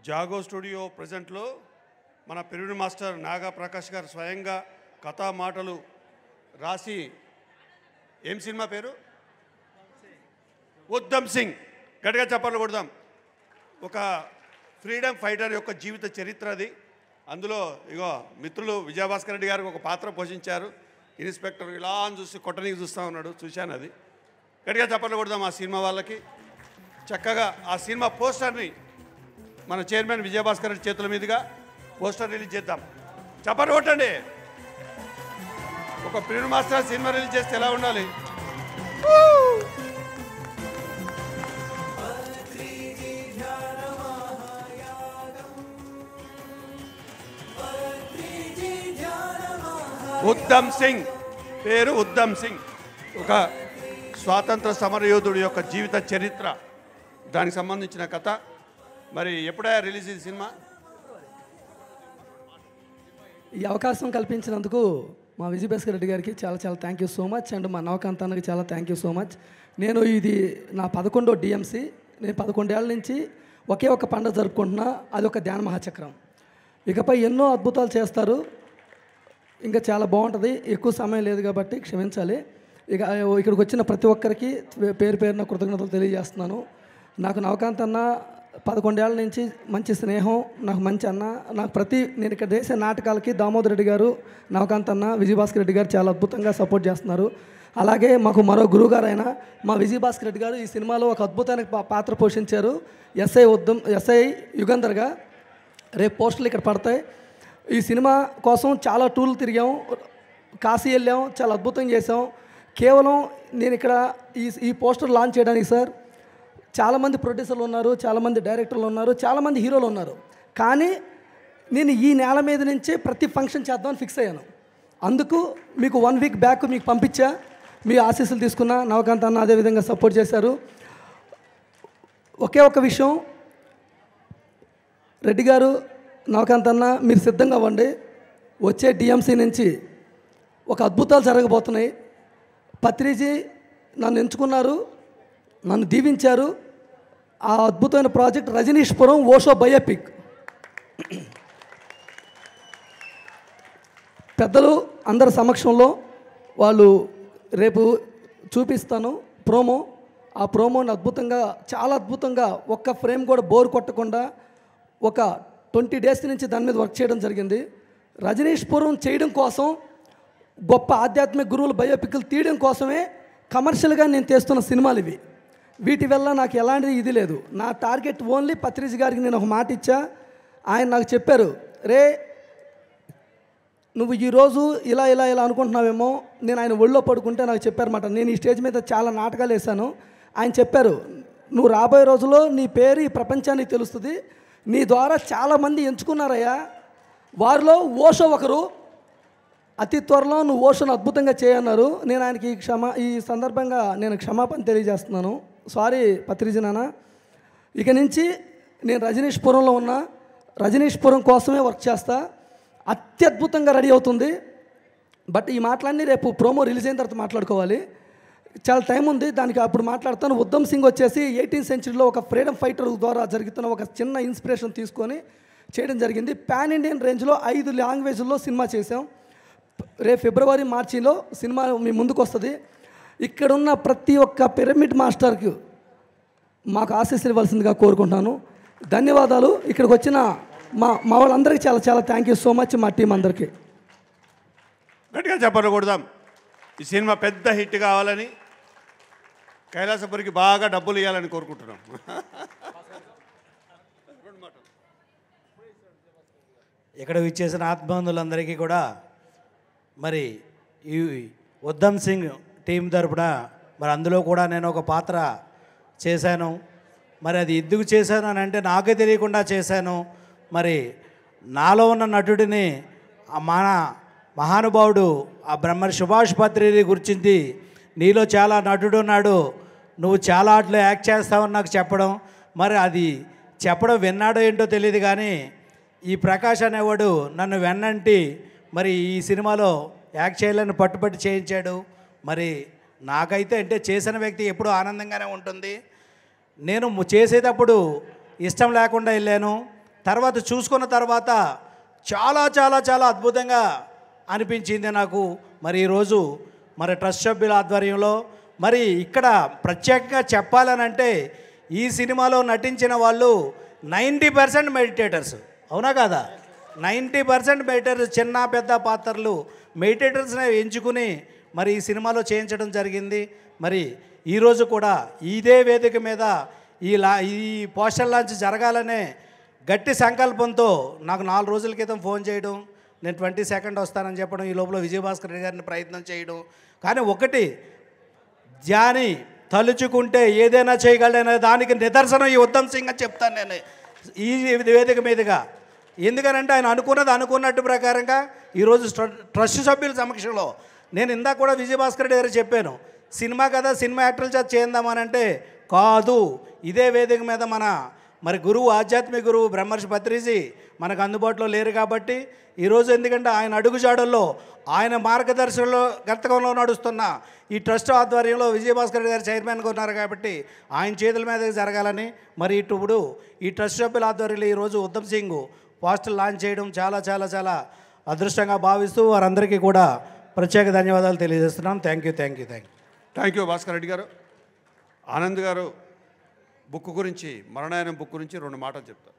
జాగో studio ప్రెజెంట్లో మన పెరుడు master Naga Prakash గారు స్వయంగా కథా మాటలు రాసి ఏం సినిమా పేరు ఉద్దమ్ సింగ్ గట్టిగా చప్పట్లు కొడదాం. ఒక ఫ్రీడమ్ ఫైటర్ యొక్క జీవిత చరిత్ర అది. అందులో ఇగో మిత్రులు విజయభాస్కర్ రెడ్డి గారికి ఒక పాత్ర పోషించారు. ఇన్స్పెక్టర్ ఇలా అని చూసి కొట్టనికి చూస్తూ ఉన్నాడు, చూశాను అది. గట్టిగా చప్పట్లు కొడదాం ఆ సినిమా వాళ్ళకి. చక్కగా ఆ సినిమా పోస్టర్ని మన చైర్మన్ విజయభాస్కర్ రెడ్డి చేతుల మీదుగా పోస్టర్ రిలీజ్ చేద్దాం. చప్పట్లు కొట్టండి. ఒక ప్రియుడు మాస్టర్ సినిమా రిలీజ్ చేస్తే ఎలా ఉండాలి? ఉద్దమ్ సింగ్ పేరు ఉద్దమ్ సింగ్. ఒక స్వాతంత్ర సమరయోధుడి యొక్క జీవిత చరిత్ర, దానికి సంబంధించిన కథ. మరి ఎప్పుడైనా రిలీజ్ ఈ సినిమా? ఈ అవకాశం కల్పించినందుకు మా విజయభాస్కర్ రెడ్డి గారికి చాలా చాలా thank you so much. And మా నవకాంత్ అన్నకి చాలా థ్యాంక్ యూ సో మచ్. నేను ఇది నా 11వ డిఎంసి. నేను 11 ఏళ్ళ నుంచి ఒకే ఒక పండుగ జరుపుకుంటున్నా, అది ఒక ధ్యాన మహాచక్రం. ఇకపై ఎన్నో అద్భుతాలు చేస్తారు, ఇంకా చాలా బాగుంటుంది. ఎక్కువ సమయం లేదు కాబట్టి క్షమించాలి. ఇక్కడికి వచ్చిన ప్రతి ఒక్కరికి పేరు పేరున కృతజ్ఞతలు తెలియజేస్తున్నాను. నాకు నవకాంత్ అన్న 11 ఏళ్ళ నుంచి మంచి స్నేహం, నాకు మంచి అన్న. నాకు నేను ఇక్కడ చేసే నాటకాలకి దామోదర్ రెడ్డి గారు, నవకాంత్ అన్న, విజయభాస్కర్ రెడ్డి గారు చాలా అద్భుతంగా సపోర్ట్ చేస్తున్నారు. అలాగే మాకు మరో గురువు గారు అయిన మా విజయభాస్కర్ రెడ్డి గారు ఈ సినిమాలో ఒక అద్భుతమైన పాత్ర పోషించారు, ఎస్ఐ యుగంధర్గా. రేపు పోస్టులు ఇక్కడ పడతాయి. ఈ సినిమా కోసం చాలా టూర్లు తిరిగాం, కాశీ వెళ్ళాం, చాలా అద్భుతంగా చేసాం. కేవలం నేను ఇక్కడ ఈ పోస్టర్ లాంచ్ చేయడానికి సార్ చాలామంది ప్రొడ్యూసర్లు ఉన్నారు, చాలామంది డైరెక్టర్లు ఉన్నారు, చాలామంది హీరోలు ఉన్నారు. కానీ నేను ఈ నేల మీద నుంచే ప్రతి ఫంక్షన్ చేద్దామని ఫిక్స్ అయ్యాను. అందుకు మీకు 1 వీక్ బ్యాక్ మీకు పంపించా, మీ ఆశీస్సులు తీసుకున్నా. నవకాంత్ అన్న అదేవిధంగా సపోర్ట్ చేశారు. ఒకే ఒక విషయం, రెడ్డి గారు, నవకాంత్ అన్న మీరు సిద్ధంగా అవ్వండి. వచ్చే డిఎంసీ నుంచి ఒక అద్భుతాలు జరగబోతున్నాయి. పత్రిజీ నన్ను ఎంచుకున్నారు, నన్ను దీవించారు. ఆ అద్భుతమైన ప్రాజెక్ట్ రజనీష్పురం ఓషో బయోపిక్. పెద్దలు అందరి సమక్షంలో వాళ్ళు రేపు చూపిస్తాను ప్రోమో. ఆ ప్రోమోని అద్భుతంగా, చాలా అద్భుతంగా, ఒక్క ఫ్రేమ్ కూడా బోర్ కొట్టకుండా ఒక 20 డేస్ నుంచి దాని మీద వర్క్ చేయడం జరిగింది. రజనీష్పురం చేయడం కోసం, గొప్ప ఆధ్యాత్మిక గురువుల బయోపిక్లు తీయడం కోసమే కమర్షియల్గా నేను తీస్తున్న సినిమాలు ఇవి. వీటి వల్ల నాకు ఎలాంటి ఇది లేదు. నా టార్గెట్ ఓన్లీ పత్రిజీ గారికి నేను ఒక మాట ఇచ్చా. ఆయన నాకు చెప్పారు, రే నువ్వు ఈరోజు ఇలా ఇలా ఇలా అనుకుంటున్నావేమో. నేను ఆయన ఒళ్ళో పడుకుంటే నాకు చెప్పారన్నమాట. నేను ఈ స్టేజ్ మీద చాలా నాటకాలు వేశాను. ఆయన చెప్పారు, నువ్వు రాబోయే రోజుల్లో నీ పేరు ఈ ప్రపంచానికి తెలుస్తుంది, నీ ద్వారా చాలామంది ఎంచుకున్నారయ్యా, వారిలో ఓషో ఒకరు. అతి త్వరలో నువ్వు ఓషోను అద్భుతంగా చేయన్నారు. నేను ఆయనకి ఈ సందర్భంగా నేను క్షమాపణ తెలియజేస్తున్నాను. సారీ పత్రిజీ నాన్న. ఇక నుంచి నేను రజనీష్పురంలో ఉన్నా, రజనీష్పురం కోసమే వర్క్ చేస్తా. అత్యద్భుతంగా రెడీ అవుతుంది. బట్ ఈ మాటలన్నీ రేపు ప్రోమో రిలీజ్ అయిన తర్వాత మాట్లాడుకోవాలి. చాలా టైం ఉంది, దానికి అప్పుడు మాట్లాడతాను. ఉద్దమ్ సింగ్ వచ్చేసి 18th సెంచరీలో ఒక ఫ్రీడమ్ ఫైటర్ ద్వారా జరుగుతున్న ఒక చిన్న ఇన్స్పిరేషన్ తీసుకొని చేయడం జరిగింది. పాన్ ఇండియన్ రేంజ్లో 5 లాంగ్వేజ్ల్లో సినిమా చేసాం. రేపు ఫిబ్రవరి మార్చిలో సినిమా మీ ముందుకు వస్తుంది. ఇక్కడున్న ప్రతి ఒక్క పిరమిడ్ మాస్టర్కి మాకు ఆశీస్సులు ఇవ్వాల్సిందిగా కోరుకుంటున్నాను. ధన్యవాదాలు. ఇక్కడికి వచ్చిన మా వాళ్ళందరికీ చాలా చాలా థ్యాంక్ యూ సో మచ్. మా టీం అందరికీ గట్టిగా చెప్పకూడదాం. ఈ సినిమా పెద్ద హిట్ కావాలని, కైలాసపురికి బాగా డబ్బులు ఇవ్వాలని కోరుకుంటున్నాం. ఇక్కడ విచ్చేసిన ఆత్మబంధువులందరికీ కూడా మరి ఈ ఉద్దమ్ సింగ్ టీం తరపున మరి అందులో కూడా నేను ఒక పాత్ర చేశాను. మరి అది ఎందుకు చేశాను అని అంటే నాకే తెలియకుండా చేశాను. మరి నాలో ఉన్న నటుడిని మన మహానుభావుడు ఆ బ్రహ్మర్షి సుభాష్ పత్రిని గుర్తించి, నీలో చాలా నటుడు ఉన్నాడు, నువ్వు చాలా ఆటలు యాక్ట్ చేస్తావని నాకు చెప్పడం. మరి అది చెప్పడం విన్నాడో ఏంటో తెలియదు, కానీ ఈ ప్రకాష్ అనేవాడు నన్ను వెన్నంటి మరి ఈ సినిమాలో యాక్ట్ చేయాలని పట్టుబట్టి చేయించాడు. మరి నాకైతే అంటే చేసిన వ్యక్తి ఎప్పుడూ ఆనందంగానే ఉంటుంది. నేను చేసేటప్పుడు ఇష్టం లేకుండా వెళ్ళాను, తర్వాత చూసుకున్న తర్వాత చాలా చాలా చాలా అద్భుతంగా అనిపించింది నాకు. మరి ఈరోజు మరి ట్రస్ట్ సభ్యుల ఆధ్వర్యంలో మరి ఇక్కడ ప్రత్యేకంగా చెప్పాలనంటే ఈ సినిమాలో నటించిన వాళ్ళు 90% మెడిటేటర్స్, అవునా కదా? 90% మెడిటేటర్స్, చిన్న పెద్ద పాత్రలు మెడిటేటర్స్ని ఎంచుకుని మరి ఈ సినిమాలో చేయించడం జరిగింది. మరి ఈరోజు కూడా ఇదే వేదిక మీద ఈ పోస్టర్ లాంచ్ జరగాలనే గట్టి సంకల్పంతో నాకు 4 రోజుల క్రితం ఫోన్ చేయడం, నేను 22nd వస్తానని చెప్పడం, ఈ లోపల విజయభాస్కర్ రెడ్డి గారిని ప్రయత్నం చేయడం. కానీ ఒకటి, జాని తలుచుకుంటే ఏదైనా చేయగలనే దానికి నిదర్శనం ఈ ఉత్తమ్ సింగ్ అని చెప్తాను నేను ఈ వేదిక మీదుగా. ఎందుకనంటే ఆయన అనుకున్నట్టు ప్రకారంగా ఈరోజు ట్రస్ట్ సభ్యుల సమక్షంలో నేను ఇందాక కూడా విజయభాస్కర్ రెడ్డి గారు చెప్పాను, సినిమా కదా సినిమా యాక్టర్ల చేత చేద్దామనంటే కాదు, ఇదే వేదిక మీద మరి గురువు, ఆధ్యాత్మిక గురువు బ్రహ్మర్షి పత్రిజీ మనకు అందుబాటులో లేరు కాబట్టి ఈరోజు, ఎందుకంటే ఆయన అడుగుజాడల్లో ఆయన మార్గదర్శకంలో నడుస్తున్న ఈ ట్రస్ట్ ఆధ్వర్యంలో విజయభాస్కర్ గారు చైర్మన్గా ఉన్నారు కాబట్టి ఆయన చేతుల మీద జరగాలని మరి ఇప్పుడు ఈ ట్రస్ట్ సభ్యుల ఆధ్వర్యంలో ఈరోజు ఉత్తమ్ సింగ్ పోస్టర్ లాంచ్ చేయడం చాలా చాలా చాలా అదృష్టంగా భావిస్తూ వారందరికీ కూడా ప్రత్యేక ధన్యవాదాలు తెలియజేస్తున్నాం. థ్యాంక్ యూ భాస్కర్ రెడ్డి గారు. ఆనంద్ గారు బుక్ గురించి, మరణాయనం బుక్ గురించి 2 మాటలు చెప్తారు.